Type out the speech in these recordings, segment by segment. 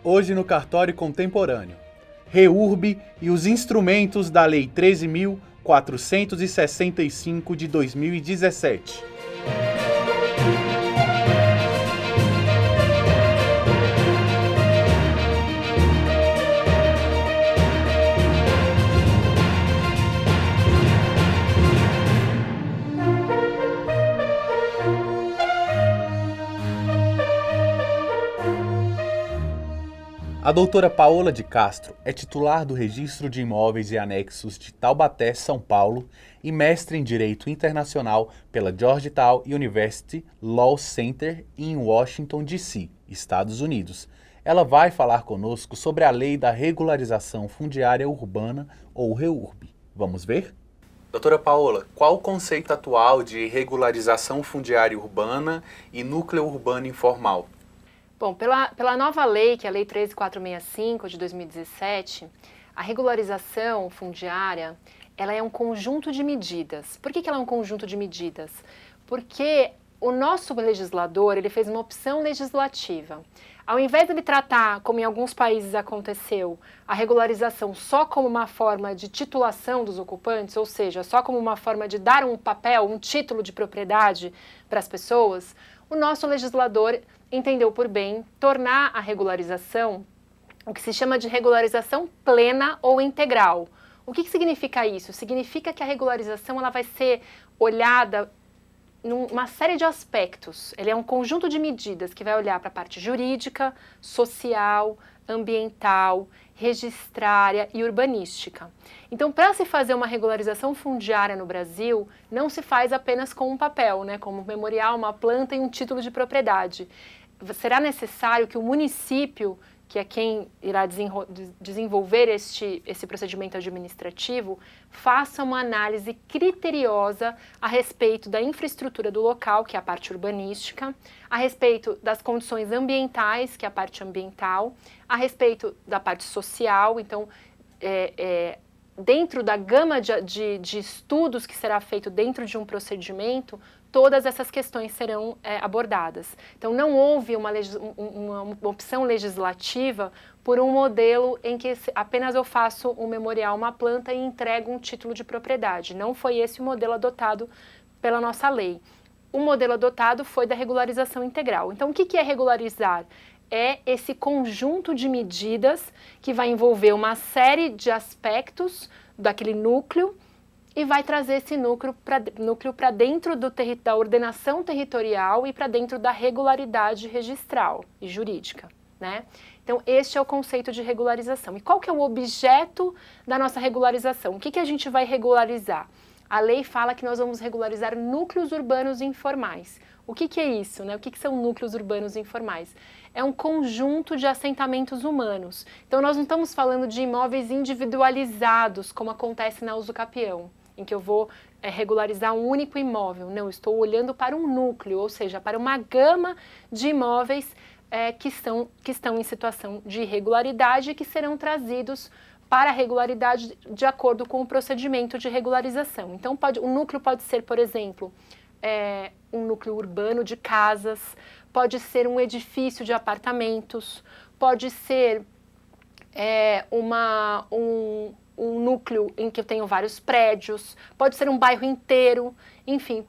Hoje no Cartório Contemporâneo, REURB e os instrumentos da Lei 13.465 de 2017. A doutora Paola de Castro é titular do Registro de Imóveis e Anexos de Taubaté, São Paulo, e mestre em Direito Internacional pela Georgetown University Law Center em Washington, D.C., Estados Unidos. Ela vai falar conosco sobre a Lei da Regularização Fundiária Urbana, ou REURB. Vamos ver? Doutora Paola, qual o conceito atual de regularização fundiária urbana e núcleo urbano informal? Bom, pela nova lei, que é a Lei 13.465 de 2017, a regularização fundiária, ela é um conjunto de medidas. Por que ela é um conjunto de medidas? Porque o nosso legislador, ele fez uma opção legislativa. Ao invés de ele tratar, como em alguns países aconteceu, a regularização só como uma forma de titulação dos ocupantes, ou seja, só como uma forma de dar um papel, um título de propriedade para as pessoas, o nosso legislador entendeu por bem tornar a regularização o que se chama de regularização plena ou integral. O que significa isso? Significa que a regularização ela vai ser olhada numa série de aspectos. Ele é um conjunto de medidas que vai olhar para a parte jurídica, social, ambiental, registrária e urbanística. Então, para se fazer uma regularização fundiária no Brasil, não se faz apenas com um papel, né, como um memorial, uma planta e um título de propriedade. Será necessário que o município, que é quem irá desenvolver esse procedimento administrativo, faça uma análise criteriosa a respeito da infraestrutura do local, que é a parte urbanística, a respeito das condições ambientais, que é a parte ambiental, a respeito da parte social. Então, dentro da gama de estudos que será feito dentro de um procedimento, todas essas questões serão abordadas. Então, não houve uma opção legislativa por um modelo em que apenas eu faço um memorial, uma planta e entrego um título de propriedade. Não foi esse o modelo adotado pela nossa lei. O modelo adotado foi da regularização integral. Então, o que é regularizar? É esse conjunto de medidas que vai envolver uma série de aspectos daquele núcleo e vai trazer esse núcleo para dentro da ordenação territorial e para dentro da regularidade registral e jurídica, né? Então, este é o conceito de regularização. E qual que é o objeto da nossa regularização? O que a gente vai regularizar? A lei fala que nós vamos regularizar núcleos urbanos informais. O que é isso, né? O que são núcleos urbanos informais? É um conjunto de assentamentos humanos. Então, nós não estamos falando de imóveis individualizados, como acontece na usucapião, em que eu vou regularizar um único imóvel. Não, estou olhando para um núcleo, ou seja, para uma gama de imóveis que estão em situação de irregularidade e que serão trazidos para a regularidade de acordo com o procedimento de regularização. Então, o núcleo pode ser, por exemplo, um núcleo urbano de casas, pode ser um edifício de apartamentos, pode ser um núcleo em que eu tenho vários prédios, pode ser um bairro inteiro, enfim,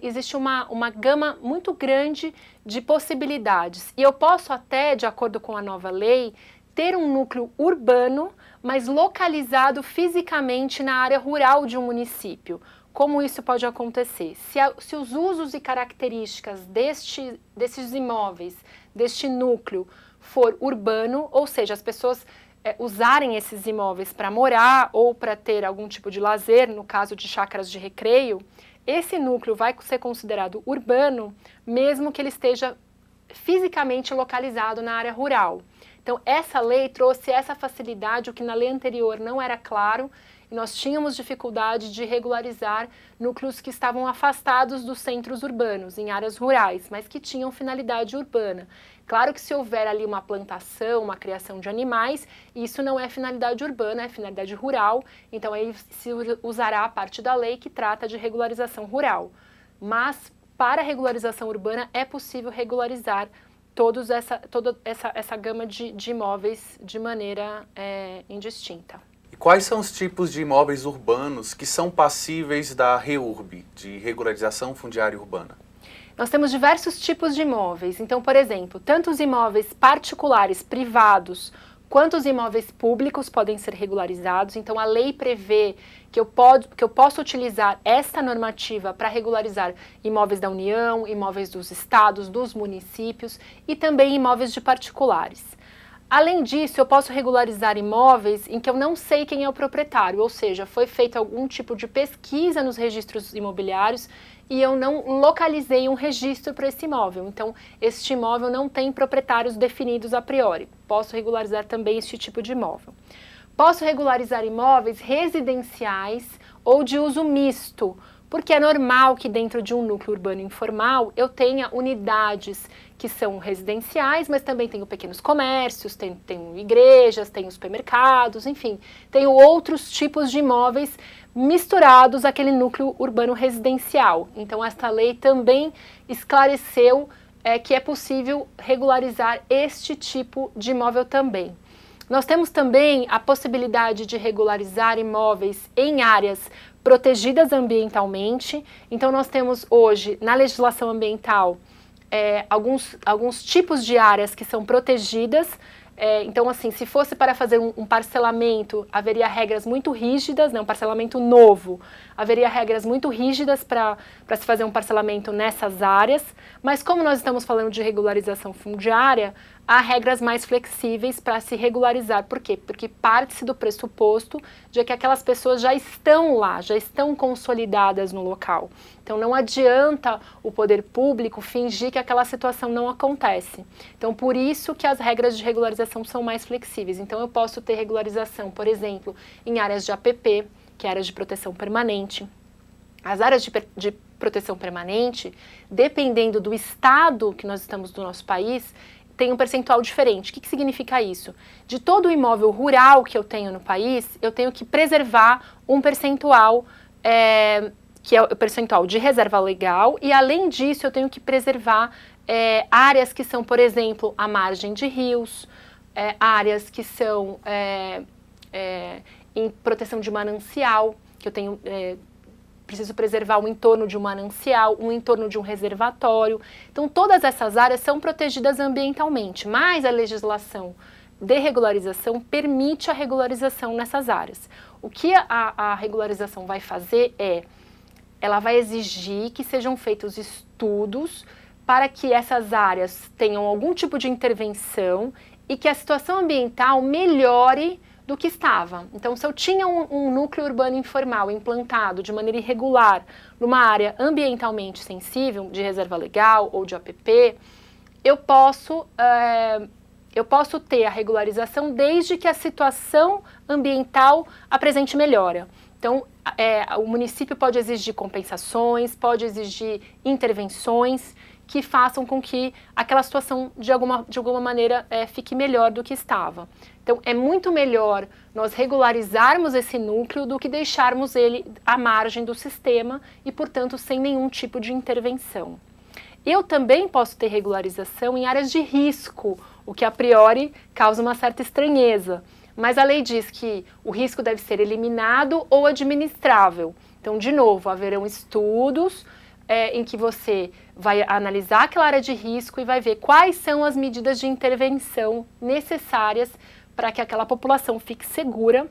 existe uma gama muito grande de possibilidades. E eu posso até, de acordo com a nova lei, ter um núcleo urbano, mas localizado fisicamente na área rural de um município. Como isso pode acontecer? Se os usos e características desses imóveis, deste núcleo, for urbano, ou seja, as pessoas usarem esses imóveis para morar ou para ter algum tipo de lazer, no caso de chácaras de recreio, esse núcleo vai ser considerado urbano, mesmo que ele esteja fisicamente localizado na área rural. Então, essa lei trouxe essa facilidade, o que na lei anterior não era claro, e nós tínhamos dificuldade de regularizar núcleos que estavam afastados dos centros urbanos, em áreas rurais, mas que tinham finalidade urbana. Claro que se houver ali uma plantação, uma criação de animais, isso não é finalidade urbana, é finalidade rural, então aí se usará a parte da lei que trata de regularização rural. Mas para a regularização urbana é possível regularizar toda essa gama de imóveis de maneira indistinta. E quais são os tipos de imóveis urbanos que são passíveis da REURB, de regularização fundiária urbana? Nós temos diversos tipos de imóveis. Então, por exemplo, tanto os imóveis particulares, privados, quanto os imóveis públicos podem ser regularizados. Então, a lei prevê que eu posso utilizar esta normativa para regularizar imóveis da União, imóveis dos estados, dos municípios e também imóveis de particulares. Além disso, eu posso regularizar imóveis em que eu não sei quem é o proprietário, ou seja, foi feita algum tipo de pesquisa nos registros imobiliários e eu não localizei um registro para esse imóvel. Então, este imóvel não tem proprietários definidos a priori. Posso regularizar também este tipo de imóvel. Posso regularizar imóveis residenciais ou de uso misto, porque é normal que dentro de um núcleo urbano informal eu tenha unidades que são residenciais, mas também tenho pequenos comércios, tenho igrejas, tenho supermercados, enfim, tenho outros tipos de imóveis misturados àquele núcleo urbano residencial. Então, esta lei também esclareceu que é possível regularizar este tipo de imóvel também. Nós temos também a possibilidade de regularizar imóveis em áreas protegidas ambientalmente. Então, nós temos hoje, na legislação ambiental, alguns tipos de áreas que são protegidas. Então, assim, se fosse para fazer um parcelamento, haveria regras muito rígidas, né, um parcelamento novo, haveria regras muito rígidas para se fazer um parcelamento nessas áreas, mas como nós estamos falando de regularização fundiária, há regras mais flexíveis para se regularizar. Por quê? Porque parte-se do pressuposto de que aquelas pessoas já estão lá, já estão consolidadas no local. Então, não adianta o poder público fingir que aquela situação não acontece. Então, por isso que as regras de regularização são mais flexíveis. Então, eu posso ter regularização, por exemplo, em áreas de APP, que é áreas de proteção permanente. As áreas de proteção permanente, dependendo do estado que nós estamos do nosso país, tem um percentual diferente. O que significa isso? De todo o imóvel rural que eu tenho no país, eu tenho que preservar um percentual, que é o percentual de reserva legal, e além disso eu tenho que preservar áreas que são, por exemplo, à margem de rios, áreas que são em proteção de manancial, que eu tenho... preciso preservar o entorno de um manancial, o entorno de um reservatório. Então, todas essas áreas são protegidas ambientalmente, mas a legislação de regularização permite a regularização nessas áreas. O que a regularização vai fazer ela vai exigir que sejam feitos estudos para que essas áreas tenham algum tipo de intervenção e que a situação ambiental melhore do que estava. Então, se eu tinha um núcleo urbano informal implantado de maneira irregular numa área ambientalmente sensível, de reserva legal ou de APP, eu posso ter a regularização desde que a situação ambiental apresente melhora. Então, o município pode exigir compensações, pode exigir intervenções que façam com que aquela situação, de alguma maneira, fique melhor do que estava. Então, é muito melhor nós regularizarmos esse núcleo do que deixarmos ele à margem do sistema e, portanto, sem nenhum tipo de intervenção. Eu também posso ter regularização em áreas de risco, o que a priori causa uma certa estranheza. Mas a lei diz que o risco deve ser eliminado ou administrável. Então, de novo, haverão estudos em que você vai analisar aquela área de risco e vai ver quais são as medidas de intervenção necessárias para que aquela população fique segura,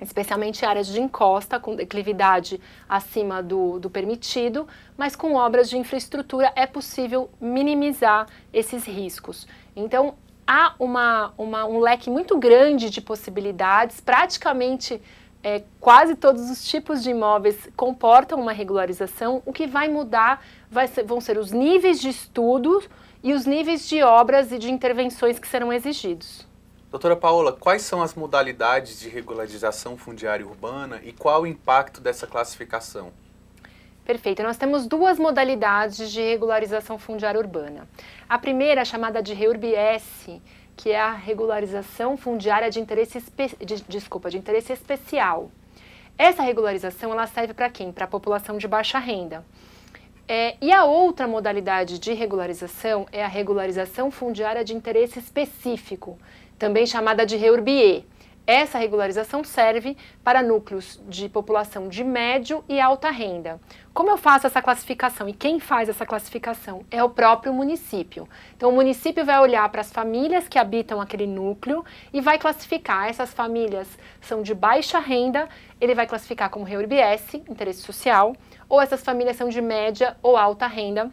especialmente áreas de encosta, com declividade acima do permitido, mas com obras de infraestrutura é possível minimizar esses riscos. Então, há um leque muito grande de possibilidades, praticamente quase todos os tipos de imóveis comportam uma regularização. O que vai mudar vão ser os níveis de estudo e os níveis de obras e de intervenções que serão exigidos. Doutora Paola, quais são as modalidades de regularização fundiária urbana e qual o impacto dessa classificação? Perfeito. Nós temos duas modalidades de regularização fundiária urbana. A primeira é chamada de REURB-S, que é a regularização fundiária de interesse especial. Essa regularização ela serve para quem? Para a população de baixa renda. E a outra modalidade de regularização é a regularização fundiária de interesse específico, também chamada de REURB-E. Essa regularização serve para núcleos de população de médio e alta renda. Como eu faço essa classificação e quem faz essa classificação? É o próprio município. Então o município vai olhar para as famílias que habitam aquele núcleo e vai classificar. Essas famílias são de baixa renda, ele vai classificar como REURB-S, interesse social, ou essas famílias são de média ou alta renda,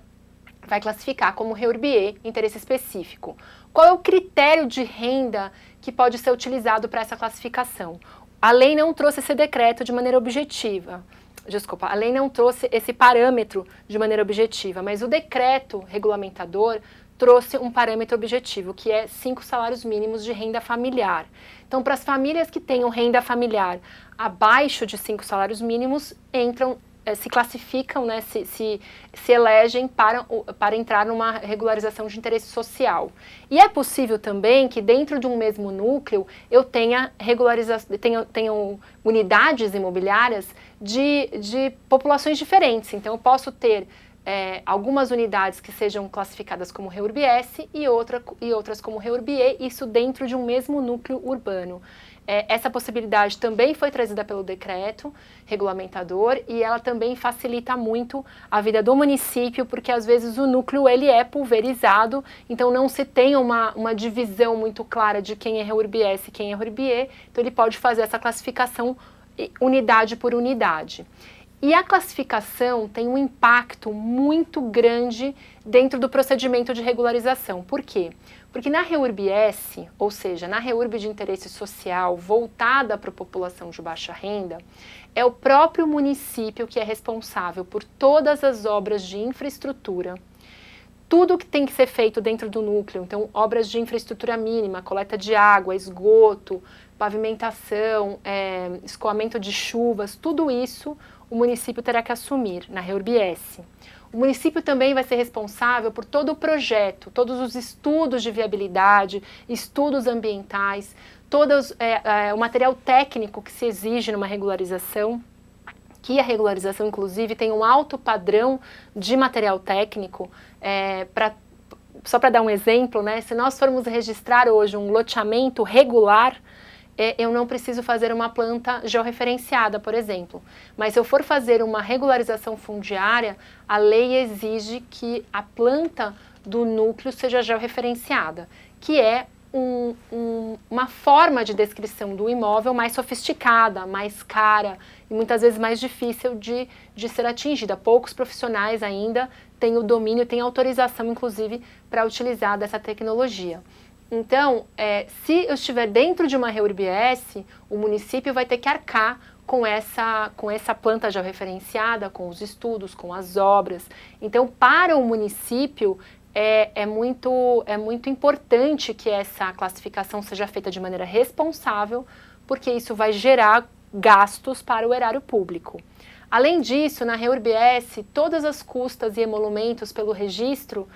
vai classificar como REURB-E, interesse específico. Qual é o critério de renda que pode ser utilizado para essa classificação? A lei não trouxe esse decreto de maneira objetiva. Desculpa, a lei não trouxe esse parâmetro de maneira objetiva, mas o decreto regulamentador trouxe um parâmetro objetivo, que é 5 salários mínimos de renda familiar. Então, para as famílias que tenham renda familiar abaixo de 5 salários mínimos, se classificam, né, se elegem para entrar numa regularização de interesse social. E é possível também que dentro de um mesmo núcleo eu tenha tenham unidades imobiliárias de populações diferentes. Então eu posso ter algumas unidades que sejam classificadas como REURB-S e outras como REURB-E, isso dentro de um mesmo núcleo urbano. Essa possibilidade também foi trazida pelo decreto regulamentador e ela também facilita muito a vida do município, porque às vezes o núcleo ele é pulverizado, então não se tem uma divisão muito clara de quem é REURB-S e quem é REURB-E, então ele pode fazer essa classificação unidade por unidade. E a classificação tem um impacto muito grande dentro do procedimento de regularização. Por quê? Porque na REURB-S, ou seja, na REURB de interesse social voltada para a população de baixa renda, é o próprio município que é responsável por todas as obras de infraestrutura, tudo que tem que ser feito dentro do núcleo, então obras de infraestrutura mínima, coleta de água, esgoto, pavimentação, escoamento de chuvas, tudo isso o município terá que assumir na REURB-S. O município também vai ser responsável por todo o projeto, todos os estudos de viabilidade, estudos ambientais, o material técnico que se exige numa regularização, que a regularização, inclusive, tem um alto padrão de material técnico. Só para dar um exemplo, né, se nós formos registrar hoje um loteamento regular, eu não preciso fazer uma planta georreferenciada, por exemplo. Mas se eu for fazer uma regularização fundiária, a lei exige que a planta do núcleo seja georreferenciada, que é uma forma de descrição do imóvel mais sofisticada, mais cara e muitas vezes mais difícil de ser atingida. Poucos profissionais ainda têm o domínio, têm autorização, inclusive, para utilizar dessa tecnologia. Então, se eu estiver dentro de uma REURB-S, o município vai ter que arcar com essa planta georreferenciada, com os estudos, com as obras. Então, para o município, é muito importante que essa classificação seja feita de maneira responsável, porque isso vai gerar gastos para o erário público. Além disso, na REURB-S, todas as custas e emolumentos pelo registro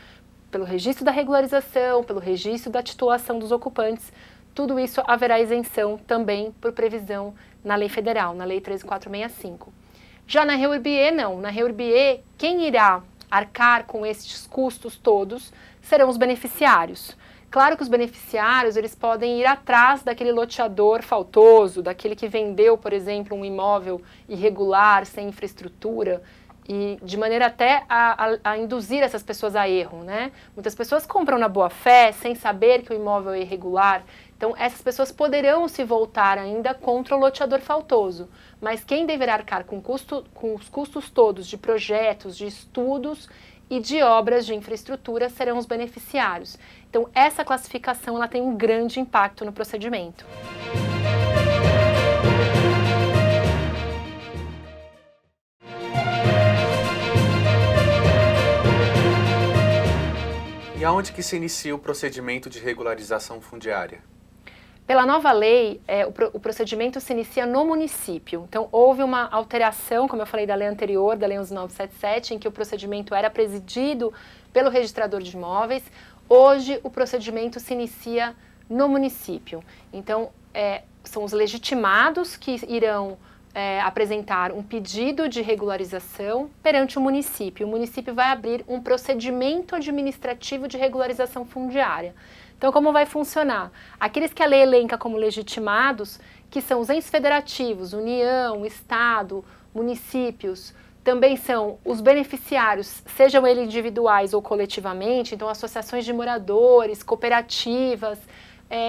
da regularização, pelo registro da titulação dos ocupantes, tudo isso haverá isenção também por previsão na lei federal, na lei 13.465. Já na REURB-E, não. Na REURB-E, quem irá arcar com estes custos todos serão os beneficiários. Claro que os beneficiários, eles podem ir atrás daquele loteador faltoso, daquele que vendeu, por exemplo, um imóvel irregular, sem infraestrutura, e de maneira até a induzir essas pessoas a erro, né? Muitas pessoas compram na boa fé, sem saber que o imóvel é irregular. Então, essas pessoas poderão se voltar ainda contra o loteador faltoso. Mas quem deverá arcar com os custos todos de projetos, de estudos e de obras de infraestrutura serão os beneficiários. Então, essa classificação ela tem um grande impacto no procedimento. E aonde que se inicia o procedimento de regularização fundiária? Pela nova lei, o procedimento se inicia no município. Então, houve uma alteração, como eu falei, da lei anterior, da lei 11.977, em que o procedimento era presidido pelo registrador de imóveis. Hoje, o procedimento se inicia no município. Então, são os legitimados que irão apresentar um pedido de regularização perante o município. O município vai abrir um procedimento administrativo de regularização fundiária. Então, como vai funcionar? Aqueles que a lei elenca como legitimados, que são os entes federativos, União, Estado, municípios, também são os beneficiários, sejam eles individuais ou coletivamente, então associações de moradores, cooperativas,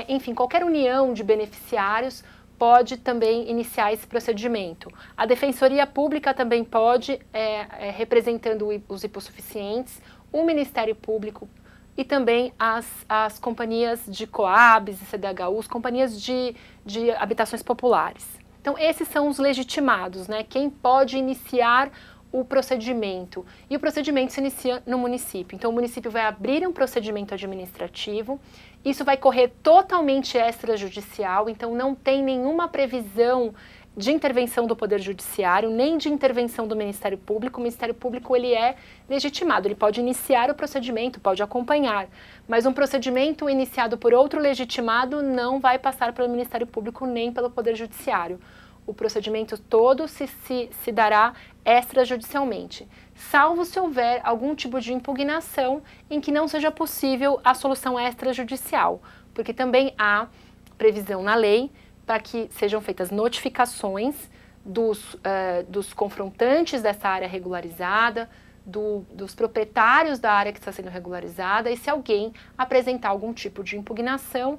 enfim, qualquer união de beneficiários pode também iniciar esse procedimento. A Defensoria Pública também pode, representando os hipossuficientes, o Ministério Público e também as companhias de Coabs e CDHUs, companhias de habitações populares. Então, esses são os legitimados, né? Quem pode iniciar o procedimento. E o procedimento se inicia no município. Então, o município vai abrir um procedimento administrativo. Isso vai correr totalmente extrajudicial, então não tem nenhuma previsão de intervenção do Poder Judiciário, nem de intervenção do Ministério Público. O Ministério Público, ele é legitimado, ele pode iniciar o procedimento, pode acompanhar, mas um procedimento iniciado por outro legitimado não vai passar pelo Ministério Público nem pelo Poder Judiciário. O procedimento todo se dará extrajudicialmente, salvo se houver algum tipo de impugnação em que não seja possível a solução extrajudicial, porque também há previsão na lei para que sejam feitas notificações dos confrontantes dessa área regularizada, dos proprietários da área que está sendo regularizada, e se alguém apresentar algum tipo de impugnação,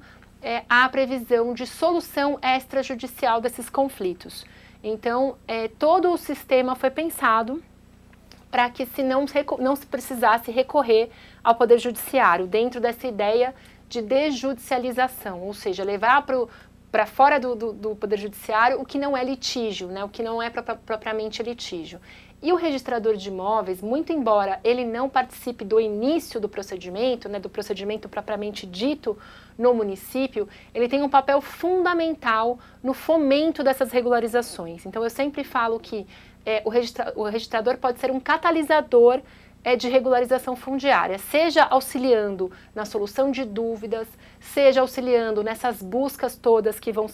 há a previsão de solução extrajudicial desses conflitos. Então, todo o sistema foi pensado para que não se precisasse recorrer ao Poder Judiciário, dentro dessa ideia de desjudicialização, ou seja, levar para fora do Poder Judiciário o que não é litígio, né, o que não é propriamente litígio. E o registrador de imóveis, muito embora ele não participe do início do procedimento, né, do procedimento propriamente dito no município, ele tem um papel fundamental no fomento dessas regularizações. Então, eu sempre falo que o registrador pode ser um catalisador de regularização fundiária, seja auxiliando na solução de dúvidas, seja auxiliando nessas buscas todas que vão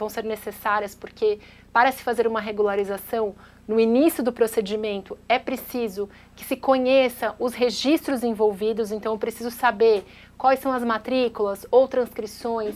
ser necessárias, porque para se fazer uma regularização, no início do procedimento, é preciso que se conheça os registros envolvidos, então eu preciso saber quais são as matrículas ou transcrições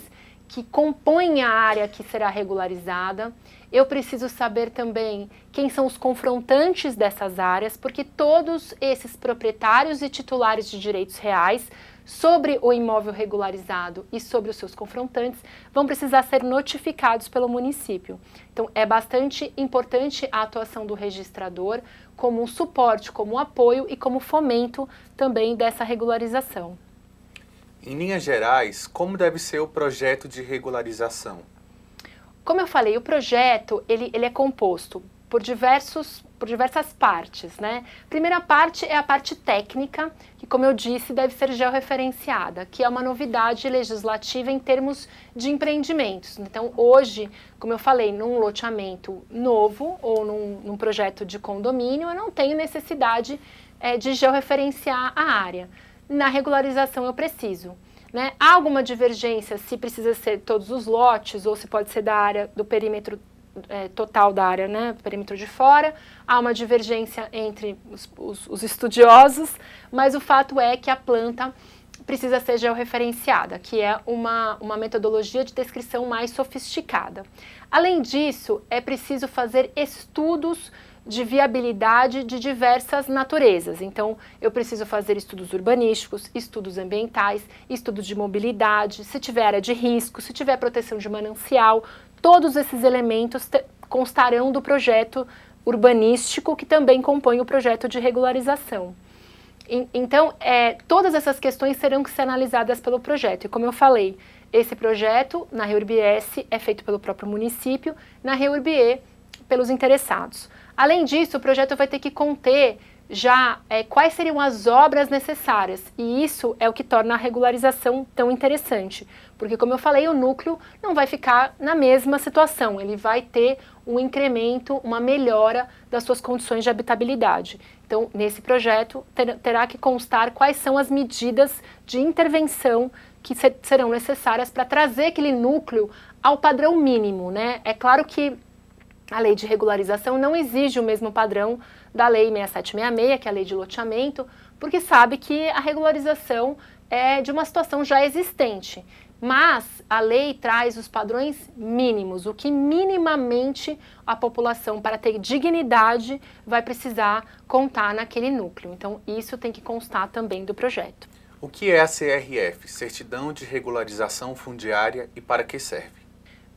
que compõem a área que será regularizada. Eu preciso saber também quem são os confrontantes dessas áreas, porque todos esses proprietários e titulares de direitos reais sobre o imóvel regularizado e sobre os seus confrontantes vão precisar ser notificados pelo município. Então, é bastante importante a atuação do registrador como um suporte, como um apoio e como fomento também dessa regularização. Em linhas gerais, como deve ser o projeto de regularização? Como eu falei, o projeto ele é composto por diversas partes, né? A primeira parte é a parte técnica, que, como eu disse, deve ser georreferenciada, que é uma novidade legislativa em termos de empreendimentos. Então, hoje, como eu falei, num loteamento novo ou num projeto de condomínio, eu não tenho necessidade de georreferenciar a área. Na regularização eu preciso. Né? Há alguma divergência se precisa ser todos os lotes ou se pode ser da área, do perímetro total da área, né? Perímetro de fora. Há uma divergência entre os estudiosos, mas o fato é que a planta precisa ser georreferenciada, que é uma metodologia de descrição mais sofisticada. Além disso, é preciso fazer estudos de viabilidade de diversas naturezas. Então, eu preciso fazer estudos urbanísticos, estudos ambientais, estudos de mobilidade, se tiver área de risco, se tiver proteção de manancial, todos esses elementos constarão do projeto urbanístico que também compõe o projeto de regularização. Então, todas essas questões terão que ser analisadas pelo projeto. E como eu falei, esse projeto na REURB-S é feito pelo próprio município, na REURB-E pelos interessados. Além disso, o projeto vai ter que conter já quais seriam as obras necessárias, e isso é o que torna a regularização tão interessante, porque, como eu falei, o núcleo não vai ficar na mesma situação, ele vai ter um incremento, uma melhora das suas condições de habitabilidade. Então, nesse projeto, terá que constar quais são as medidas de intervenção que serão necessárias para trazer aquele núcleo ao padrão mínimo, né? É claro que a lei de regularização não exige o mesmo padrão da lei 6766, que é a lei de loteamento, porque sabe que a regularização é de uma situação já existente. Mas a lei traz os padrões mínimos, o que minimamente a população, para ter dignidade, vai precisar contar naquele núcleo. Então, isso tem que constar também do projeto. O que é a CRF, Certidão de Regularização Fundiária, e para que serve?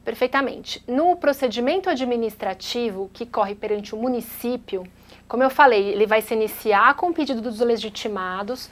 Perfeitamente. No procedimento administrativo que corre perante o município, como eu falei, ele vai se iniciar com o pedido dos legitimados.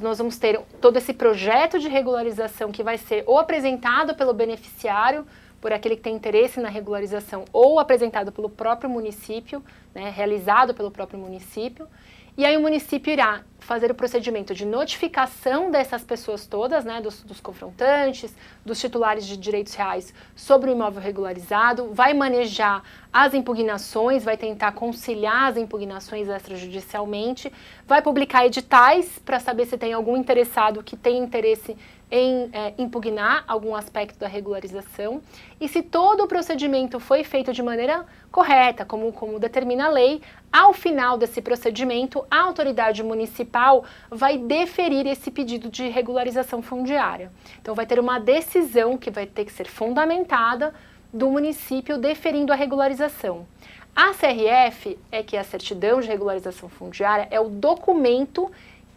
Nós vamos ter todo esse projeto de regularização que vai ser ou apresentado pelo beneficiário, por aquele que tem interesse na regularização, ou apresentado pelo próprio município, né, realizado pelo próprio município. E aí o município irá fazer o procedimento de notificação dessas pessoas todas, né, dos confrontantes, dos titulares de direitos reais sobre o imóvel regularizado, vai manejar as impugnações, vai tentar conciliar as impugnações extrajudicialmente, vai publicar editais para saber se tem algum interessado que tem interesse em impugnar algum aspecto da regularização, e se todo o procedimento foi feito de maneira correta, como determina a lei, ao final desse procedimento, a autoridade municipal vai deferir esse pedido de regularização fundiária. Então vai ter uma decisão que vai ter que ser fundamentada do município deferindo a regularização. A CRF, que é a Certidão de Regularização Fundiária, é o documento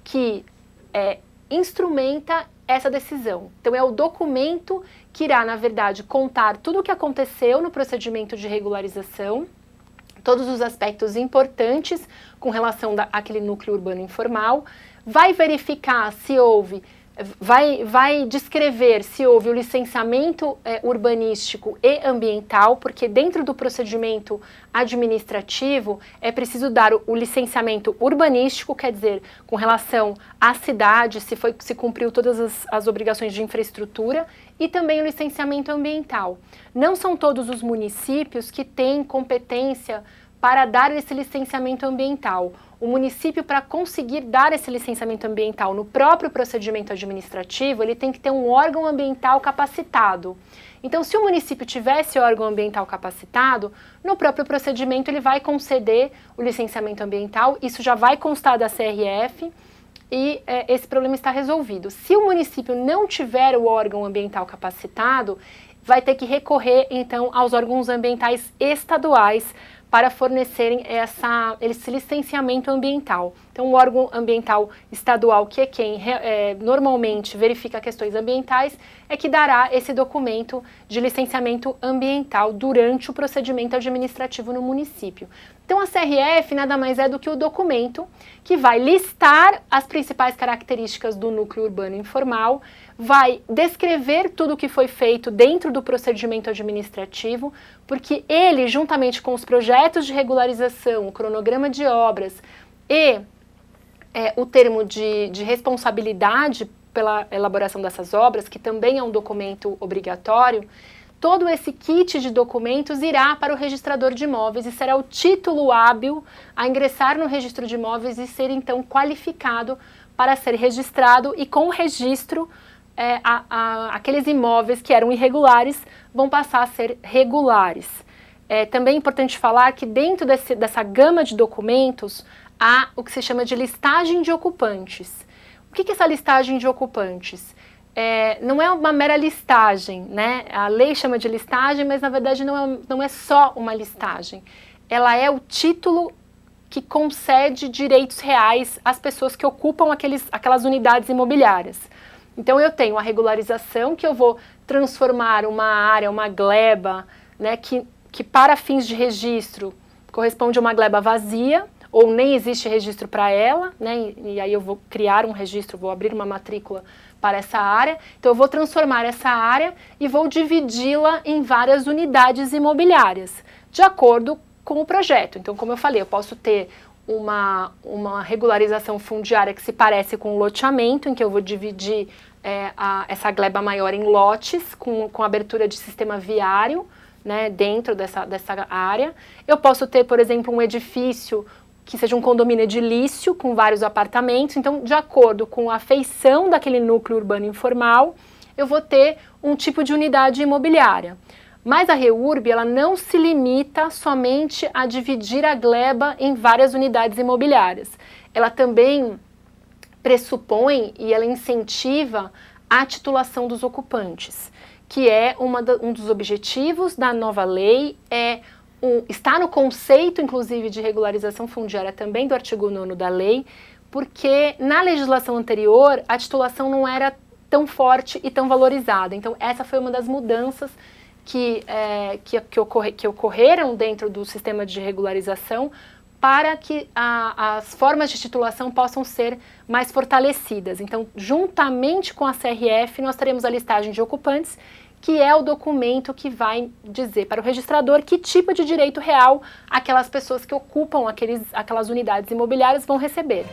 que instrumenta essa decisão. Então é o documento que irá, na verdade, contar tudo o que aconteceu no procedimento de regularização, todos os aspectos importantes com relação àquele núcleo urbano informal, vai verificar se houve, vai descrever se houve o licenciamento urbanístico e ambiental, porque dentro do procedimento administrativo é preciso dar o licenciamento urbanístico, quer dizer, com relação à cidade, se cumpriu todas as obrigações de infraestrutura, e também o licenciamento ambiental. Não são todos os municípios que têm competência para dar esse licenciamento ambiental. O município, para conseguir dar esse licenciamento ambiental no próprio procedimento administrativo, ele tem que ter um órgão ambiental capacitado. Então, se o município tivesse órgão ambiental capacitado, no próprio procedimento ele vai conceder o licenciamento ambiental, isso já vai constar da CRF, e esse problema está resolvido. Se o município não tiver o órgão ambiental capacitado, vai ter que recorrer, então, aos órgãos ambientais estaduais para fornecerem esse licenciamento ambiental. Então, o órgão ambiental estadual, que é quem normalmente verifica questões ambientais, é que dará esse documento de licenciamento ambiental durante o procedimento administrativo no município. Então, a CRF nada mais é do que o documento que vai listar as principais características do núcleo urbano informal, vai descrever tudo o que foi feito dentro do procedimento administrativo, porque ele, juntamente com os projetos de regularização, o cronograma de obras e o termo de responsabilidade pela elaboração dessas obras, que também é um documento obrigatório, todo esse kit de documentos irá para o registrador de imóveis e será o título hábil a ingressar no registro de imóveis e ser então qualificado para ser registrado, e com o registro aqueles imóveis que eram irregulares vão passar a ser regulares. Também é importante falar que dentro dessa gama de documentos há o que se chama de listagem de ocupantes. O que é essa listagem de ocupantes? Não é uma mera listagem, né? A lei chama de listagem, mas na verdade não é só uma listagem. Ela é o título que concede direitos reais às pessoas que ocupam aquelas unidades imobiliárias. Então eu tenho a regularização, que eu vou transformar uma área, uma gleba, né, que para fins de registro corresponde a uma gleba vazia, ou nem existe registro para ela, né, e aí eu vou criar um registro, vou abrir uma matrícula para essa área. Então eu vou transformar essa área e vou dividi-la em várias unidades imobiliárias, de acordo com o projeto. Então, como eu falei, eu posso ter uma regularização fundiária que se parece com um loteamento, em que eu vou dividir essa gleba maior em lotes, com abertura de sistema viário, né, dentro dessa área. Eu posso ter, por exemplo, um edifício que seja um condomínio edilício, com vários apartamentos. Então, de acordo com a feição daquele núcleo urbano informal, eu vou ter um tipo de unidade imobiliária. Mas a REURB, ela não se limita somente a dividir a gleba em várias unidades imobiliárias. Ela também pressupõe e ela incentiva a titulação dos ocupantes, que é um dos objetivos da nova lei, está no conceito, inclusive, de regularização fundiária também do artigo 9º da lei, porque na legislação anterior a titulação não era tão forte e tão valorizada. Então essa foi uma das mudanças que ocorreram dentro do sistema de regularização para que as formas de titulação possam ser mais fortalecidas. Então, juntamente com a CRF, nós teremos a listagem de ocupantes, que é o documento que vai dizer para o registrador que tipo de direito real aquelas pessoas que ocupam aquelas unidades imobiliárias vão receber.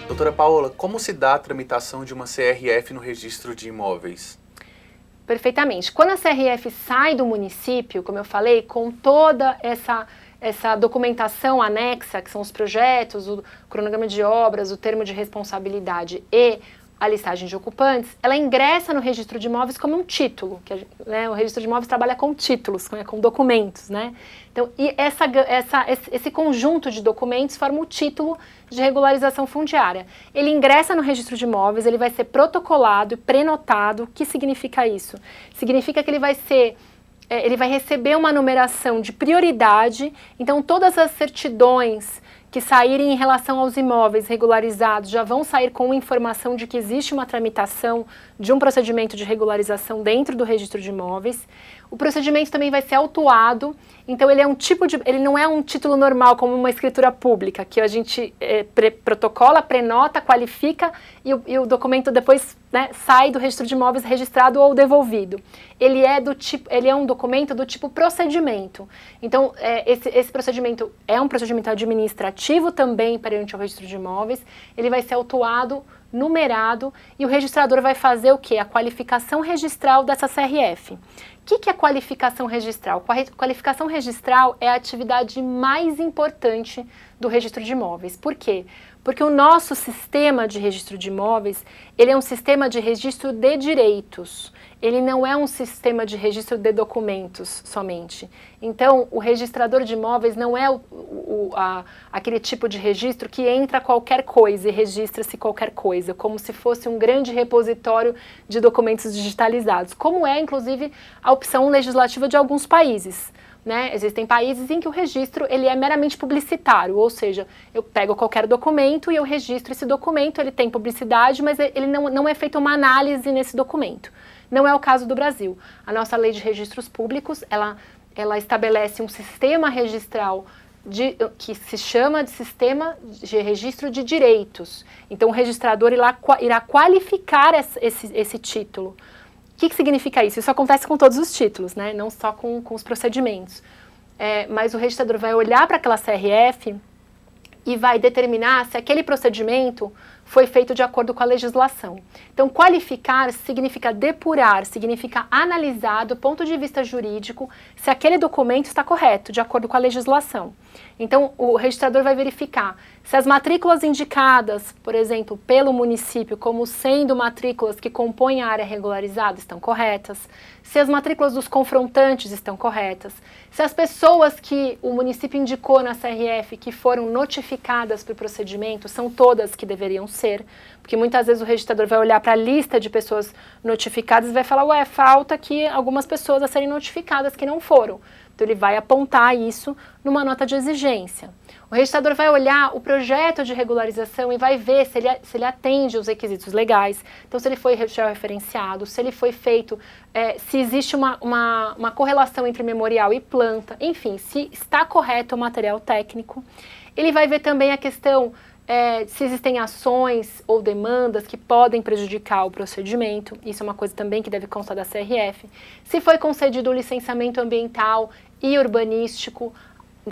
Doutora Paola, como se dá a tramitação de uma CRF no registro de imóveis? Perfeitamente. Quando a CRF sai do município, como eu falei, com toda essa documentação anexa, que são os projetos, o cronograma de obras, o termo de responsabilidade e a listagem de ocupantes, ela ingressa no registro de imóveis como um título, o registro de imóveis trabalha com títulos, com documentos, né? Então, esse conjunto de documentos forma o título de regularização fundiária. Ele ingressa no registro de imóveis, ele vai ser protocolado e prenotado. O que significa isso? Significa que ele vai receber uma numeração de prioridade, então todas as certidões que saírem em relação aos imóveis regularizados já vão sair com informação de que existe uma tramitação de um procedimento de regularização dentro do registro de imóveis. O procedimento também vai ser autuado, então ele não é um título normal como uma escritura pública, que a gente protocola, prenota, qualifica e o documento depois, né, sai do registro de imóveis registrado ou devolvido. Ele é um documento do tipo procedimento. Então, esse procedimento é um procedimento administrativo também perante o registro de imóveis, ele vai ser autuado, numerado, e o registrador vai fazer o quê? A qualificação registral dessa CRF. O que é qualificação registral? Qualificação registral é a atividade mais importante do registro de imóveis. Por quê? Porque o nosso sistema de registro de imóveis, ele é um sistema de registro de direitos. Ele não é um sistema de registro de documentos somente. Então, o registrador de imóveis não é aquele tipo de registro que entra qualquer coisa e registra-se qualquer coisa, como se fosse um grande repositório de documentos digitalizados, como é, inclusive, a opção legislativa de alguns países. Né? Existem países em que o registro ele é meramente publicitário, ou seja, eu pego qualquer documento e eu registro esse documento, ele tem publicidade, mas ele não é feita uma análise nesse documento. Não é o caso do Brasil. A nossa lei de registros públicos, ela estabelece um sistema registral que se chama de sistema de registro de direitos. Então o registrador irá qualificar esse título. O que significa isso? Isso acontece com todos os títulos, né? Não só com os procedimentos. Mas o registrador vai olhar para aquela CRF e vai determinar se aquele procedimento foi feito de acordo com a legislação. Então, qualificar significa depurar, significa analisar do ponto de vista jurídico se aquele documento está correto, de acordo com a legislação. Então, o registrador vai verificar se as matrículas indicadas, por exemplo, pelo município como sendo matrículas que compõem a área regularizada estão corretas, se as matrículas dos confrontantes estão corretas, se as pessoas que o município indicou na CRF que foram notificadas para o procedimento são todas que deveriam ser, porque muitas vezes o registrador vai olhar para a lista de pessoas notificadas e vai falar, falta aqui algumas pessoas a serem notificadas que não foram. Então ele vai apontar isso numa nota de exigência. O registrador vai olhar o projeto de regularização e vai ver se ele atende os requisitos legais, então se ele foi referenciado, se ele foi feito, se existe uma correlação entre memorial e planta, enfim, se está correto o material técnico. Ele vai ver também a questão se existem ações ou demandas que podem prejudicar o procedimento, isso é uma coisa também que deve constar da CRF. Se foi concedido o licenciamento ambiental e urbanístico,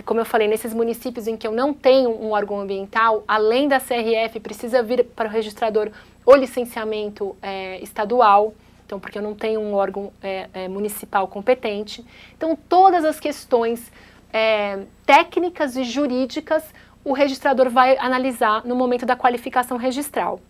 como eu falei, nesses municípios em que eu não tenho um órgão ambiental, além da CRF, precisa vir para o registrador o licenciamento estadual, então porque eu não tenho um órgão municipal competente. Então todas as questões técnicas e jurídicas, o registrador vai analisar no momento da qualificação registral.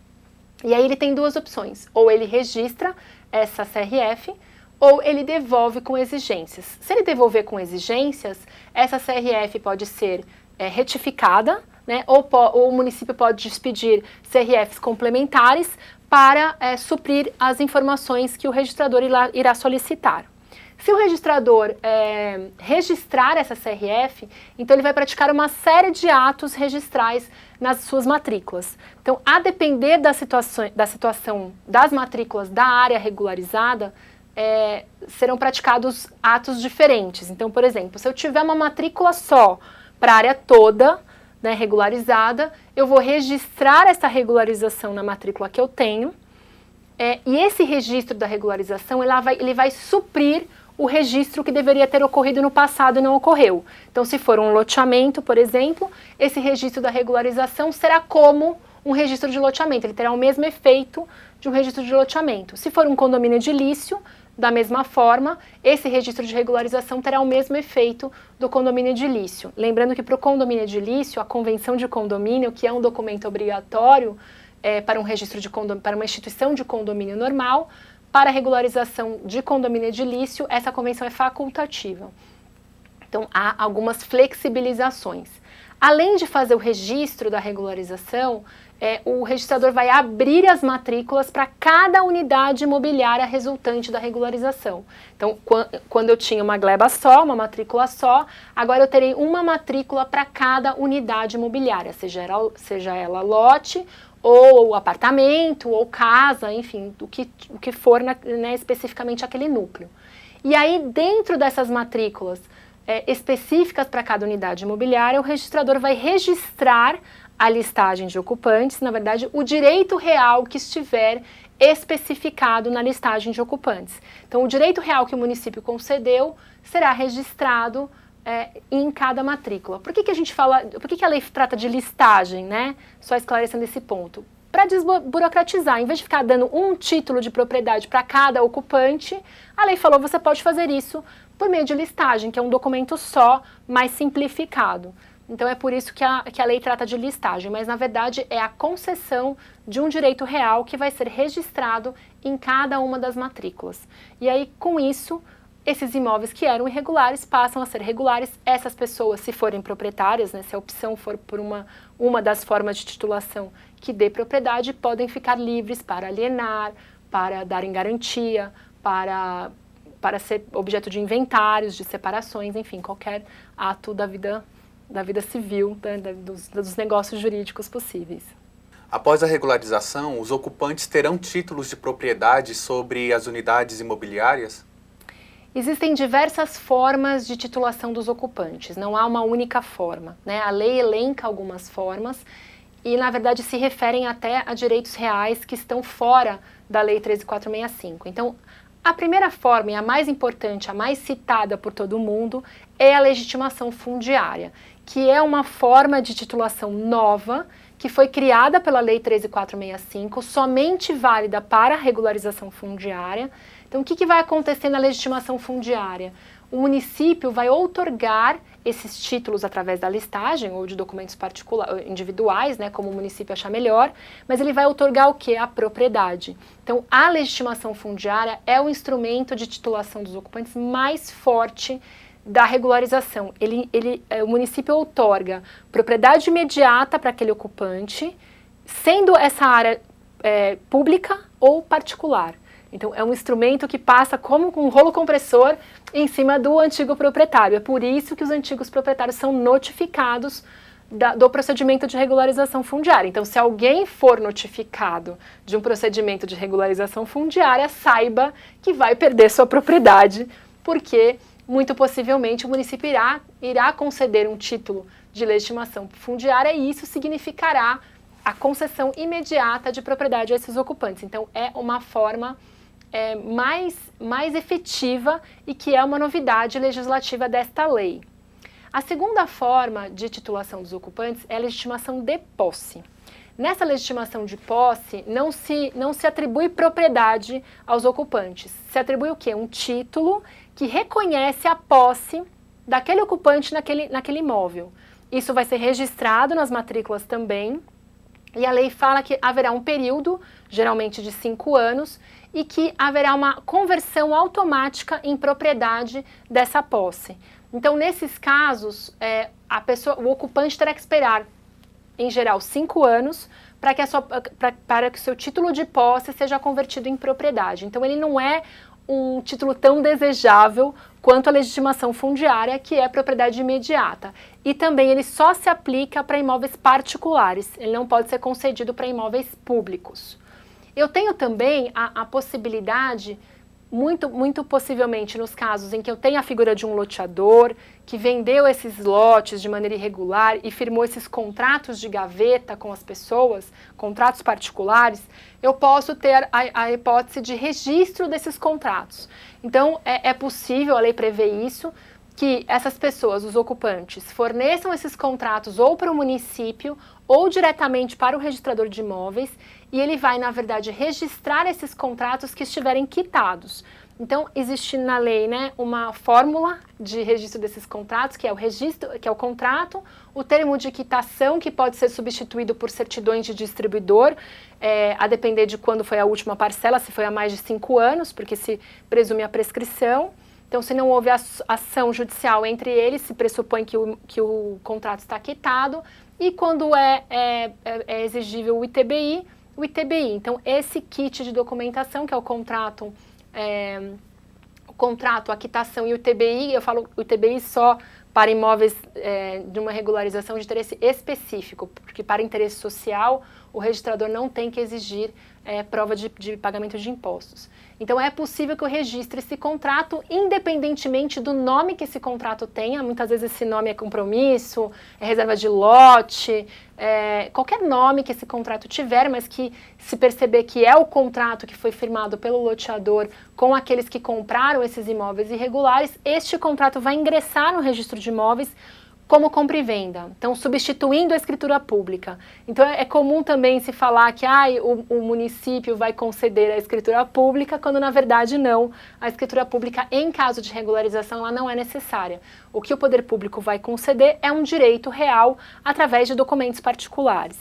E aí ele tem duas opções, ou ele registra essa CRF, ou ele devolve com exigências. Se ele devolver com exigências, essa CRF pode ser retificada, né, ou o município pode expedir CRFs complementares para suprir as informações que o registrador irá solicitar. Se o registrador registrar essa CRF, então ele vai praticar uma série de atos registrais nas suas matrículas. Então, a depender da situação das matrículas da área regularizada, serão praticados atos diferentes. Então, por exemplo, se eu tiver uma matrícula só para a área toda, né, regularizada, eu vou registrar essa regularização na matrícula que eu tenho, e esse registro da regularização ele vai suprir o registro que deveria ter ocorrido no passado e não ocorreu. Então, se for um loteamento, por exemplo, esse registro da regularização será como um registro de loteamento, ele terá o mesmo efeito de um registro de loteamento. Se for um condomínio edilício, da mesma forma, esse registro de regularização terá o mesmo efeito do condomínio edilício. Lembrando que para o condomínio edilício, a convenção de condomínio, que é um documento obrigatório para um registro para uma instituição de condomínio normal, para a regularização de condomínio edilício, essa convenção é facultativa. Então, há algumas flexibilizações. Além de fazer o registro da regularização, o registrador vai abrir as matrículas para cada unidade imobiliária resultante da regularização. Então, quando eu tinha uma gleba só, uma matrícula só, agora eu terei uma matrícula para cada unidade imobiliária, seja ela lote, ou apartamento, ou casa, enfim, o que for especificamente aquele núcleo. E aí, dentro dessas matrículas específicas para cada unidade imobiliária, o registrador vai registrar a listagem de ocupantes, na verdade, o direito real que estiver especificado na listagem de ocupantes. Então, o direito real que o município concedeu será registrado em cada matrícula. Por que a gente fala, por que a lei trata de listagem, né? Só esclarecendo esse ponto. Para desburocratizar, em vez de ficar dando um título de propriedade para cada ocupante, a lei falou, você pode fazer isso por meio de listagem, que é um documento só, mais simplificado. Então é por isso que a lei trata de listagem, mas na verdade é a concessão de um direito real que vai ser registrado em cada uma das matrículas. E aí, com isso, esses imóveis que eram irregulares passam a ser regulares. Essas pessoas, se forem proprietárias, né, se a opção for por uma das formas de titulação que dê propriedade, podem ficar livres para alienar, para darem garantia, para ser objeto de inventários, de separações, enfim, qualquer ato da vida civil, dos negócios jurídicos possíveis. Após a regularização, os ocupantes terão títulos de propriedade sobre as unidades imobiliárias? Existem diversas formas de titulação dos ocupantes, não há uma única forma, né? A lei elenca algumas formas e, na verdade, se referem até a direitos reais que estão fora da Lei 13.465. Então, a primeira forma e a mais importante, a mais citada por todo mundo, é a legitimação fundiária, que é uma forma de titulação nova que foi criada pela Lei 13.465, somente válida para a regularização fundiária. Então, o que vai acontecer na legitimação fundiária? O município vai outorgar esses títulos através da listagem ou de documentos individuais, né, como o município achar melhor, mas ele vai outorgar o quê? A propriedade. Então, a legitimação fundiária é o instrumento de titulação dos ocupantes mais forte da regularização. O município outorga propriedade imediata para aquele ocupante, sendo essa área pública ou particular. Então, é um instrumento que passa como um rolo compressor em cima do antigo proprietário. É por isso que os antigos proprietários são notificados do procedimento de regularização fundiária. Então, se alguém for notificado de um procedimento de regularização fundiária, saiba que vai perder sua propriedade, porque, muito possivelmente, o município irá conceder um título de legitimação fundiária e isso significará a concessão imediata de propriedade a esses ocupantes. Então, é uma forma mais efetiva e que é uma novidade legislativa desta lei. A segunda forma de titulação dos ocupantes é a legitimação de posse. Nessa legitimação de posse, não se atribui propriedade aos ocupantes. Se atribui o quê? Um título que reconhece a posse daquele ocupante naquele imóvel. Isso vai ser registrado nas matrículas também. E a lei fala que haverá um período, geralmente de 5 anos, e que haverá uma conversão automática em propriedade dessa posse. Então, nesses casos, o ocupante terá que esperar, em geral, 5 anos para que o seu título de posse seja convertido em propriedade. Então, ele não é um título tão desejável quanto a legitimação fundiária, que é propriedade imediata. E também ele só se aplica para imóveis particulares, ele não pode ser concedido para imóveis públicos. Eu tenho também a possibilidade, muito possivelmente nos casos em que eu tenho a figura de um loteador que vendeu esses lotes de maneira irregular e firmou esses contratos de gaveta com as pessoas, contratos particulares, eu posso ter a hipótese de registro desses contratos. Então, é possível, a lei prevê isso, que essas pessoas, os ocupantes, forneçam esses contratos ou para o município ou diretamente para o registrador de imóveis, e ele vai, na verdade, registrar esses contratos que estiverem quitados. Então, existe na lei, né, uma fórmula de registro desses contratos, que é o contrato, o termo de quitação, que pode ser substituído por certidões de distribuidor, a depender de quando foi a última parcela, se foi há mais de 5 anos, porque se presume a prescrição. Então, se não houve ação judicial entre eles, se pressupõe que o contrato está quitado, e quando é exigível o ITBI. Então, esse kit de documentação, que é o contrato, a quitação e o ITBI, eu falo o ITBI só para imóveis de uma regularização de interesse específico, porque para interesse social, o registrador não tem que exigir prova de pagamento de impostos. Então, é possível que eu registre esse contrato independentemente do nome que esse contrato tenha. Muitas vezes esse nome é compromisso, é reserva de lote, qualquer nome que esse contrato tiver, mas que se perceber que é o contrato que foi firmado pelo loteador com aqueles que compraram esses imóveis irregulares, este contrato vai ingressar no registro de imóveis como compra e venda, então substituindo a escritura pública. Então é comum também se falar que o município vai conceder a escritura pública, quando na verdade não. A escritura pública, em caso de regularização, ela não é necessária. O que o poder público vai conceder é um direito real através de documentos particulares.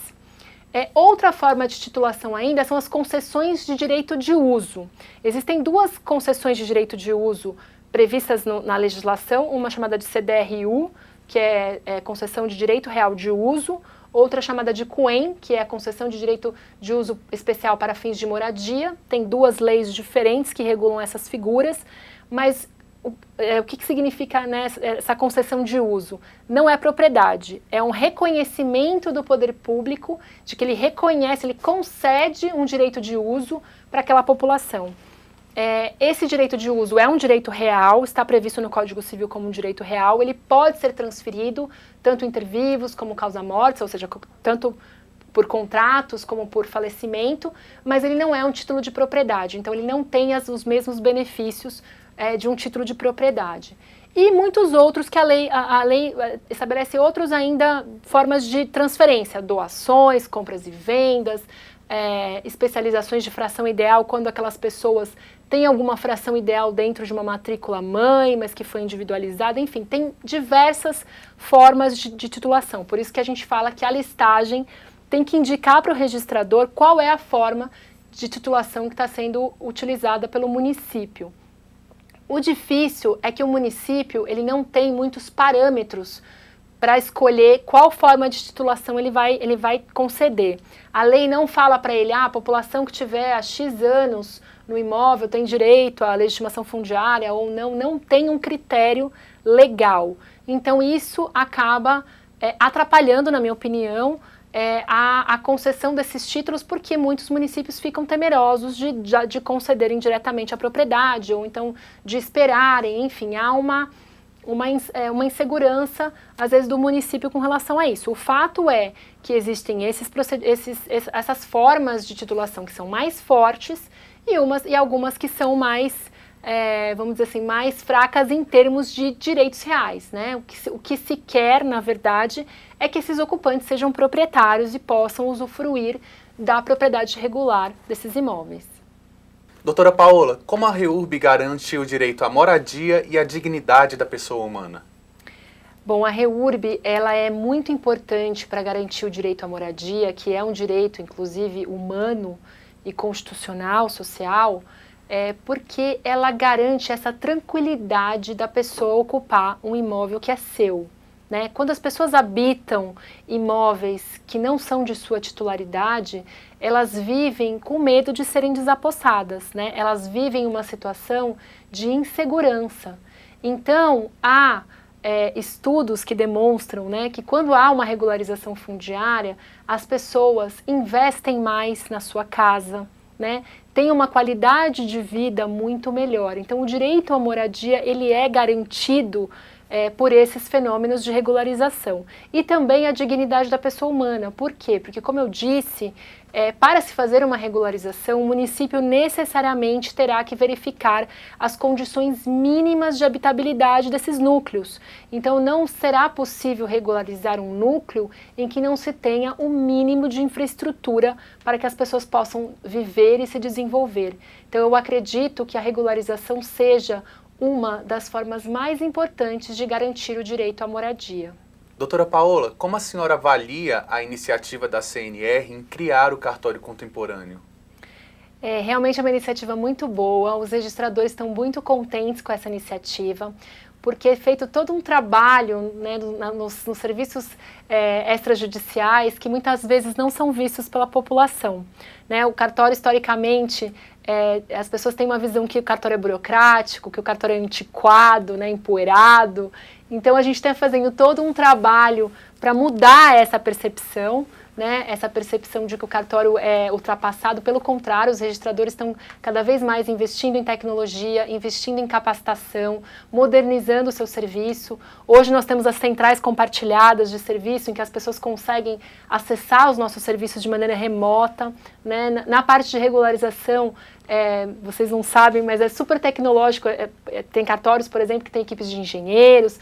Outra forma de titulação ainda são as concessões de direito de uso. Existem 2 concessões de direito de uso previstas na legislação, uma chamada de CDRU, que é concessão de direito real de uso, outra chamada de CUEM, que é a concessão de direito de uso especial para fins de moradia. Tem 2 leis diferentes que regulam essas figuras, mas o que significa, né, essa concessão de uso? Não é propriedade, é um reconhecimento do poder público de que ele reconhece, ele concede um direito de uso para aquela população. Esse direito de uso é um direito real, está previsto no Código Civil como um direito real, ele pode ser transferido tanto inter vivos como causa-mortis, ou seja, tanto por contratos como por falecimento, mas ele não é um título de propriedade, então ele não tem os mesmos benefícios de um título de propriedade. E muitos outros que a lei estabelece outros ainda formas de transferência, doações, compras e vendas, especializações de fração ideal, quando aquelas pessoas têm alguma fração ideal dentro de uma matrícula mãe, mas que foi individualizada, enfim, tem diversas formas de titulação. Por isso que a gente fala que a listagem tem que indicar para o registrador qual é a forma de titulação que está sendo utilizada pelo município. O difícil é que o município ele não tem muitos parâmetros para escolher qual forma de titulação ele vai conceder. A lei não fala para ele, a população que tiver há X anos no imóvel tem direito à legitimação fundiária ou não, não tem um critério legal. Então isso acaba atrapalhando, na minha opinião, a concessão desses títulos, porque muitos municípios ficam temerosos de concederem diretamente a propriedade, ou então de esperarem, enfim, há uma insegurança, às vezes, do município com relação a isso. O fato é que existem essas formas de titulação que são mais fortes e algumas que são mais, vamos dizer assim, mais fracas em termos de direitos reais, né? O que se quer, na verdade, é que esses ocupantes sejam proprietários e possam usufruir da propriedade regular desses imóveis. Doutora Paola, como a REURB garante o direito à moradia e à dignidade da pessoa humana? Bom, a REURB, ela é muito importante para garantir o direito à moradia, que é um direito, inclusive, humano e constitucional, social, porque ela garante essa tranquilidade da pessoa ocupar um imóvel que é seu. Né? Quando as pessoas habitam imóveis que não são de sua titularidade, elas vivem com medo de serem desapossadas, né? Elas vivem uma situação de insegurança. Então, há estudos que demonstram, né, que quando há uma regularização fundiária, as pessoas investem mais na sua casa, né, têm uma qualidade de vida muito melhor. Então, o direito à moradia, ele é garantido por esses fenômenos de regularização. E também a dignidade da pessoa humana. Por quê? Porque, como eu disse, para se fazer uma regularização, o município necessariamente terá que verificar as condições mínimas de habitabilidade desses núcleos. Então, não será possível regularizar um núcleo em que não se tenha o mínimo de infraestrutura para que as pessoas possam viver e se desenvolver. Então, eu acredito que a regularização seja uma das formas mais importantes de garantir o direito à moradia. Doutora Paola, como a senhora avalia a iniciativa da CNR em criar o cartório contemporâneo? Realmente é uma iniciativa muito boa, os registradores estão muito contentes com essa iniciativa, porque é feito todo um trabalho, né, nos serviços extrajudiciais que muitas vezes não são vistos pela população. Né? O cartório, historicamente, as pessoas têm uma visão que o cartório é burocrático, que o cartório é antiquado, né, empoeirado. Então, a gente está fazendo todo um trabalho para mudar essa percepção, né, essa percepção de que o cartório é ultrapassado. Pelo contrário, os registradores estão cada vez mais investindo em tecnologia, investindo em capacitação, modernizando o seu serviço. Hoje nós temos as centrais compartilhadas de serviço, em que as pessoas conseguem acessar os nossos serviços de maneira remota. Né? Na parte de regularização, vocês não sabem, mas é super tecnológico. Tem cartórios, por exemplo, que tem equipes de engenheiros,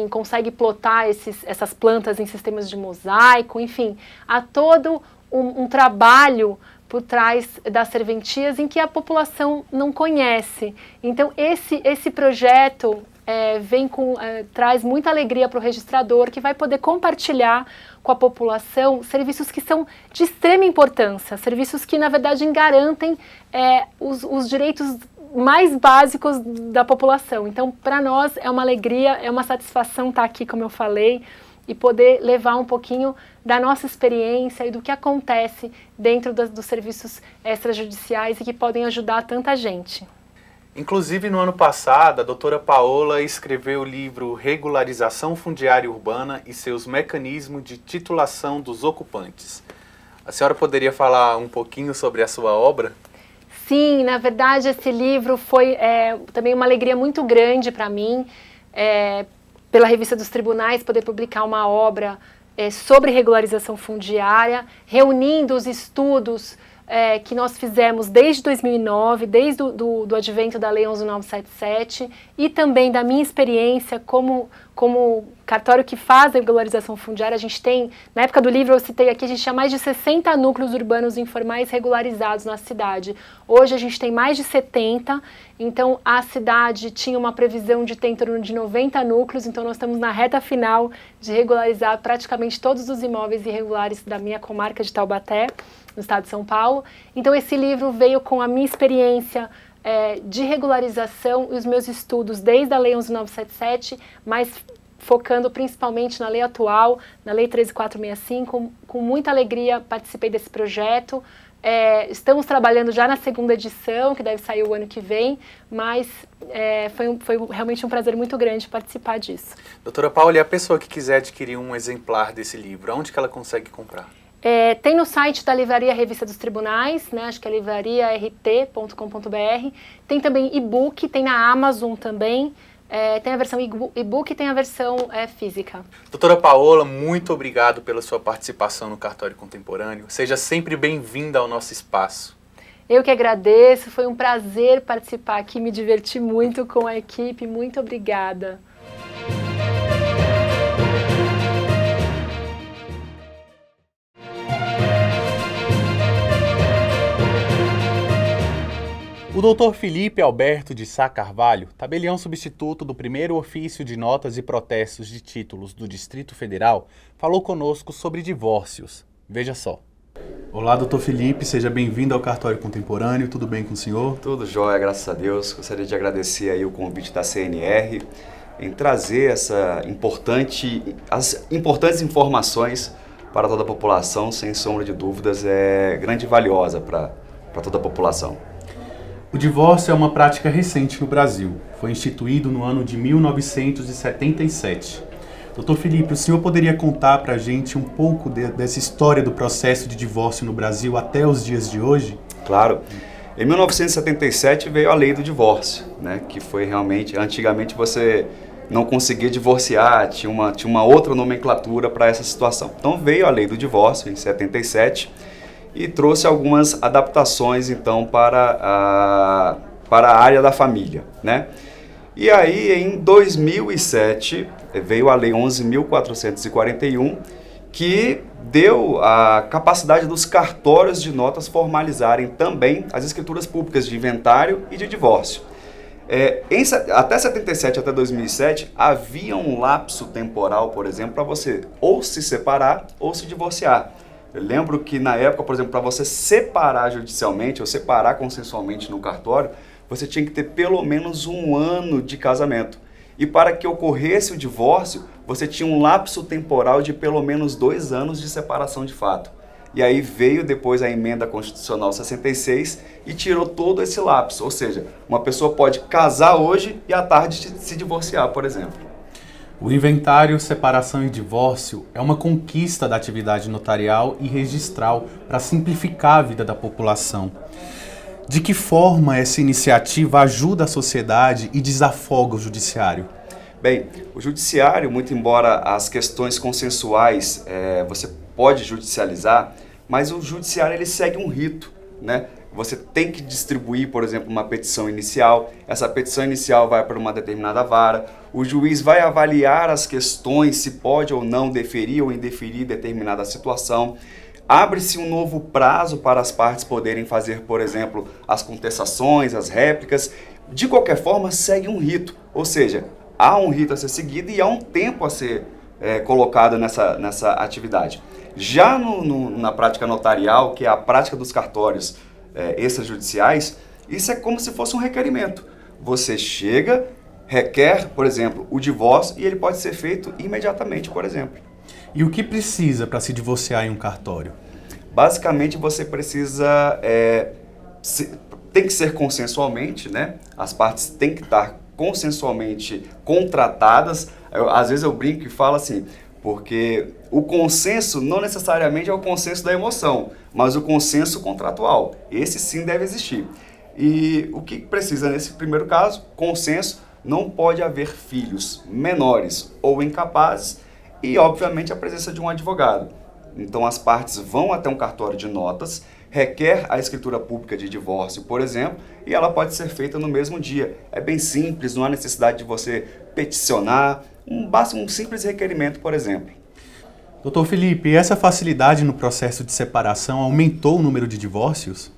consegue plotar essas plantas em sistemas de mosaico, enfim, há todo um trabalho por trás das serventias em que a população não conhece. Então, esse projeto traz muita alegria para o registrador, que vai poder compartilhar com a população serviços que são de extrema importância, serviços que, na verdade, garantem os direitos mais básicos da população. Então, para nós é uma alegria, é uma satisfação estar aqui, como eu falei, e poder levar um pouquinho da nossa experiência e do que acontece dentro dos serviços extrajudiciais e que podem ajudar tanta gente. Inclusive, no ano passado, a doutora Paola escreveu o livro Regularização Fundiária Urbana e seus mecanismos de titulação dos ocupantes. A senhora poderia falar um pouquinho sobre a sua obra? Sim, na verdade, esse livro foi também uma alegria muito grande para mim, pela Revista dos Tribunais, poder publicar uma obra sobre regularização fundiária, reunindo os estudos que nós fizemos desde 2009, desde do advento da Lei 11.977, e também da minha experiência como cartório que faz a regularização fundiária. A gente tem, na época do livro eu citei aqui, a gente tinha mais de 60 núcleos urbanos informais regularizados na cidade. Hoje a gente tem mais de 70, então a cidade tinha uma previsão de ter em torno de 90 núcleos, então nós estamos na reta final de regularizar praticamente todos os imóveis irregulares da minha comarca de Taubaté, no estado de São Paulo. Então esse livro veio com a minha experiência de regularização e os meus estudos desde a Lei 11.977, mas focando principalmente na lei atual, na Lei 13.465, com muita alegria participei desse projeto. Estamos trabalhando já na segunda edição, que deve sair o ano que vem, mas foi realmente um prazer muito grande participar disso. Doutora Paola, e a pessoa que quiser adquirir um exemplar desse livro, onde que ela consegue comprar? Tem no site da Livraria Revista dos Tribunais, né, acho que é livrariart.com.br. Tem também e-book, tem na Amazon também. Tem a versão e-book e tem a versão física. Doutora Paola, muito obrigado pela sua participação no Cartório Contemporâneo. Seja sempre bem-vinda ao nosso espaço. Eu que agradeço, foi um prazer participar aqui, me diverti muito com a equipe. Muito obrigada. O Dr. Felipe Alberto de Sá Carvalho, tabelião substituto do primeiro ofício de notas e protestos de títulos do Distrito Federal, falou conosco sobre divórcios. Veja só. Olá, Dr. Felipe, seja bem-vindo ao Cartório Contemporâneo, tudo bem com o senhor? Tudo jóia, graças a Deus. Gostaria de agradecer aí o convite da CNR em trazer as importantes informações para toda a população, sem sombra de dúvidas, é grande e valiosa para toda a população. O divórcio é uma prática recente no Brasil. Foi instituído no ano de 1977. Doutor Felipe, o senhor poderia contar para a gente um pouco dessa história do processo de divórcio no Brasil até os dias de hoje? Claro. Em 1977 veio a lei do divórcio, né? Que foi realmente, antigamente você não conseguia divorciar, tinha uma outra nomenclatura para essa situação. Então veio a lei do divórcio em 77 e trouxe algumas adaptações então para a área da família, né? E aí em 2007 veio a lei 11.441 que deu a capacidade dos cartórios de notas formalizarem também as escrituras públicas de inventário e de divórcio. Até 77, até 2007, havia um lapso temporal, por exemplo, para você ou se separar ou se divorciar. Eu lembro que na época, por exemplo, para você separar judicialmente ou separar consensualmente no cartório, você tinha que ter pelo menos 1 ano de casamento. E para que ocorresse o divórcio, você tinha um lapso temporal de pelo menos 2 anos de separação de fato. E aí veio depois a emenda constitucional 66 e tirou todo esse lapso. Ou seja, uma pessoa pode casar hoje e à tarde se divorciar, por exemplo. O inventário, separação e divórcio é uma conquista da atividade notarial e registral para simplificar a vida da população. De que forma essa iniciativa ajuda a sociedade e desafoga o judiciário? Bem, o judiciário, muito embora as questões consensuais você pode judicializar, mas o judiciário ele segue um rito, né? Você tem que distribuir, por exemplo, uma petição inicial. Essa petição inicial vai para uma determinada vara. O juiz vai avaliar as questões, se pode ou não deferir ou indeferir determinada situação. Abre-se um novo prazo para as partes poderem fazer, por exemplo, as contestações, as réplicas. De qualquer forma, segue um rito. Ou seja, há um rito a ser seguido e há um tempo a ser colocado nessa atividade. Já na prática notarial, que é a prática dos cartórios extrajudiciais, isso é como se fosse um requerimento. Você chega, requer, por exemplo, o divórcio e ele pode ser feito imediatamente, por exemplo. E o que precisa para se divorciar em um cartório? Basicamente, você precisa... tem que ser consensualmente, né? As partes têm que estar consensualmente contratadas. Às vezes eu brinco e falo assim, porque o consenso não necessariamente é o consenso da emoção, mas o consenso contratual. Esse sim deve existir. E o que precisa nesse primeiro caso? Consenso, não pode haver filhos menores ou incapazes e, obviamente, a presença de um advogado. Então, as partes vão até um cartório de notas, requer a escritura pública de divórcio, por exemplo, e ela pode ser feita no mesmo dia. É bem simples, não há necessidade de você peticionar, basta um simples requerimento, por exemplo. Doutor Felipe, essa facilidade no processo de separação aumentou o número de divórcios?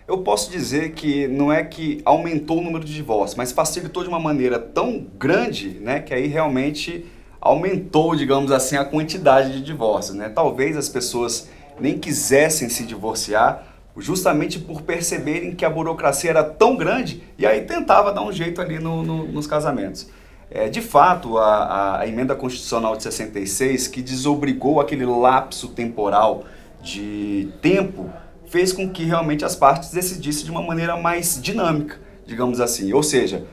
Eu posso dizer que não é que aumentou o número de divórcios, mas facilitou de uma maneira tão grande, né, que aí realmente aumentou, digamos assim, a quantidade de divórcios, né? Talvez as pessoas nem quisessem se divorciar justamente por perceberem que a burocracia era tão grande e aí tentava dar um jeito ali nos casamentos. De fato, a emenda constitucional de 66, que desobrigou aquele lapso temporal de tempo, fez com que realmente as partes decidissem de uma maneira mais dinâmica, digamos assim. Ou seja,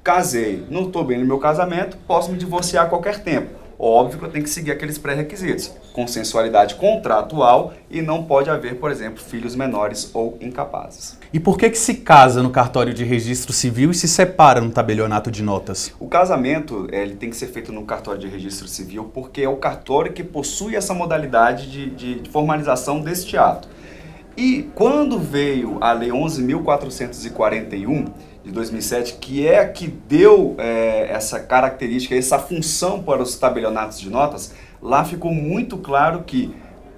casei, não estou bem no meu casamento, posso me divorciar a qualquer tempo. Óbvio que eu tenho que seguir aqueles pré-requisitos, consensualidade contratual e não pode haver, por exemplo, filhos menores ou incapazes. E por que se casa no cartório de registro civil e se separa no tabelionato de notas? O casamento ele tem que ser feito no cartório de registro civil porque é o cartório que possui essa modalidade de formalização deste ato. E quando veio a Lei 11.441, de 2007, que é a que deu essa característica, essa função para os tabelionatos de notas, lá ficou muito claro que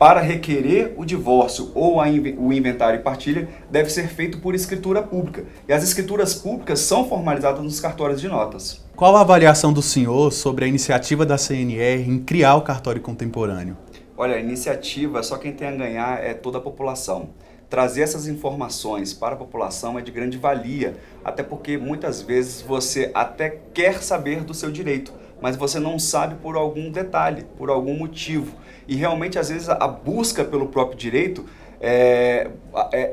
para requerer o divórcio ou o inventário e partilha, deve ser feito por escritura pública. E as escrituras públicas são formalizadas nos cartórios de notas. Qual a avaliação do senhor sobre a iniciativa da CNR em criar o cartório contemporâneo? Olha, a iniciativa, só quem tem a ganhar é toda a população. Trazer essas informações para a população é de grande valia, até porque muitas vezes você até quer saber do seu direito, mas você não sabe por algum detalhe, por algum motivo. E realmente, às vezes, a busca pelo próprio direito,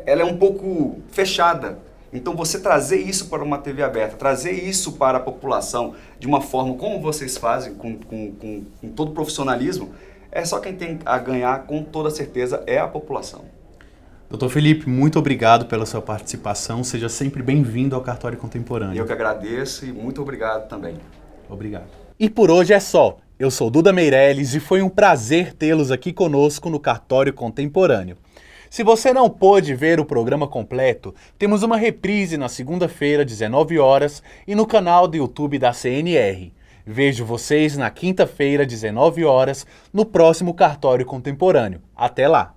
ela é um pouco fechada. Então, você trazer isso para uma TV aberta, trazer isso para a população de uma forma como vocês fazem, com todo profissionalismo, é só quem tem a ganhar, com toda certeza, é a população. Doutor Felipe, muito obrigado pela sua participação. Seja sempre bem-vindo ao Cartório Contemporâneo. Eu que agradeço e muito obrigado também. Obrigado. E por hoje é só. Eu sou Duda Meirelles e foi um prazer tê-los aqui conosco no Cartório Contemporâneo. Se você não pôde ver o programa completo, temos uma reprise na segunda-feira, 19 horas, e no canal do YouTube da CNR. Vejo vocês na quinta-feira, 19 horas, no próximo Cartório Contemporâneo. Até lá!